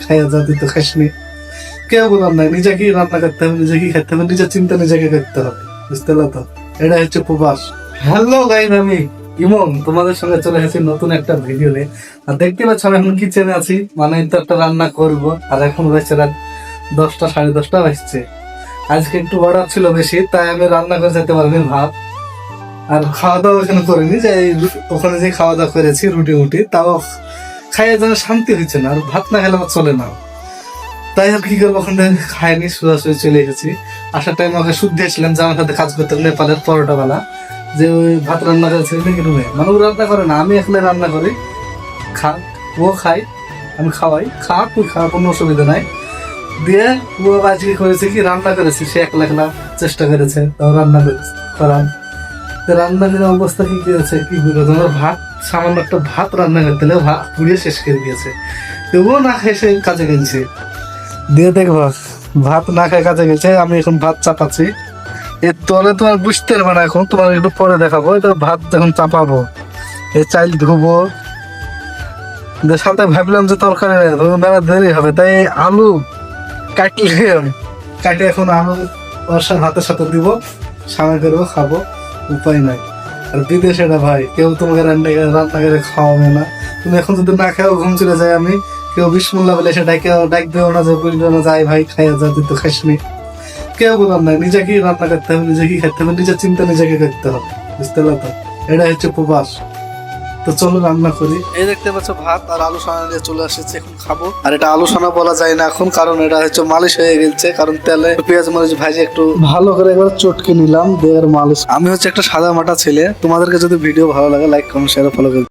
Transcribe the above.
খাইয়া যা, তুই তো খাসনি। কেউ বলার নাই, নিজেকেই রান্না করতে হবে, নিজেকেই খেতে হবে, নিজের চিন্তা নিজেকে করতে হবে, বুঝতে পারলো তো? এটা হচ্ছে প্রবাস। হ্যালো গাইস, আমি ইমন তোমাদের সঙ্গে চলে এসেছি নতুন একটা ভিডিও নিয়ে। আর দেখতে পাচ্ছ আমি এখন কিচেনে আছি, মানে তো একটা রান্না করব। আর এখন রয়েছে রাত 10টা, 10:30 বাজছে। আজকে একটু অর্ডার ছিল বেশি, তাই আমি রান্না করে যেতে পারিনি ভাত। আর খাওয়া দাওয়া এখানে করিনি, যে ওখানে যে খাওয়া দাওয়া করেছি রুটি, তাও খাইয়ে যেন শান্তি হচ্ছে না। আর ভাত না খেলে আমার চলে না, তাই আর কি করবো, ওখানে খাইনি, সোজাসুজি চলে এসেছি। আসার টাইম আমাকে শুদ্ধ এসেছিলাম যে আমার সাথে কাজ করতে নেপালের পরোটা বেলা, যে ওই ভাত রান্না করেছে নাকি রুমে, মানে ও রান্না করে না, আমি এখানে রান্না করি, ও খাই, আমি খাওয়াই, তুই খা, কোনো অসুবিধা নাই। দিয়ে ও আজকে করেছে কি, রান্না করেছে, সে একলা চেষ্টা করেছে, তাও রান্না করার রান্না করে অবস্থা কি করেছে, কি বলবো তোমার, ভাত সামান্য একটা ভাত রান্না করতে হলে ভাত পুড়িয়ে শেষ করে দিয়েছে। তবুও না খেয়ে সে কাজে গেছে। দিয়ে দেখবো ভাত না খায় কাজে গেছে, আমি এখন ভাত চাপাচ্ছি। এর তলে তোমার বুঝতে পারবে না, এখন তোমার একটু পরে দেখাবো। এটা ভাত যখন চাপাবো, এই চাইল ধুবো, সাথে ভাবলাম যে তরকারি মেলা দেরি হবে, তাই আলু কাটে এখন আলু ভাতের সাথে দিব, সামনে করবো, খাবো, উপায় নাই। আর বিদেশে না ভাই, কেউ তোমাকে রান্না করে খাওয়াবে না। তুমি এখন যদি না খাও, ঘুম চলে যায়, আমি কেউ বিসমুল্লাহ বলে এসে ডাক দেও না, যে বলবে না যাই ভাই খাইয়া যা, তুই তো খাসনি। কেউ বলার নাই, নিজেকেই রান্না করতে হবে, নিজেকেই খেতে হবে, নিজের চিন্তা নিজেকে করতে হবে, বুঝতে পারলো তো? এটা হচ্ছে প্রবাস। তো চলো রান্না করি। এই দেখতে পাচ্ছ ভাত আর আলু সানা নিয়ে চলে আসছে, এখন খাবো। আর এটা আলু সানা বলা যায় না এখন, কারণ এটা হচ্ছে মালিশ হয়ে গেছে, কারণ তেলে পেঁয়াজ মরিচ ভাজি একটু ভালো করে একবার চটকে নিলাম, দেওয়ার মালিশ। আমি হচ্ছে একটা সাদা মাটা ছেলে, তোমাদেরকে যদি ভিডিও ভালো লাগে লাইক কমেন্ট শেয়ার ফলো করবে।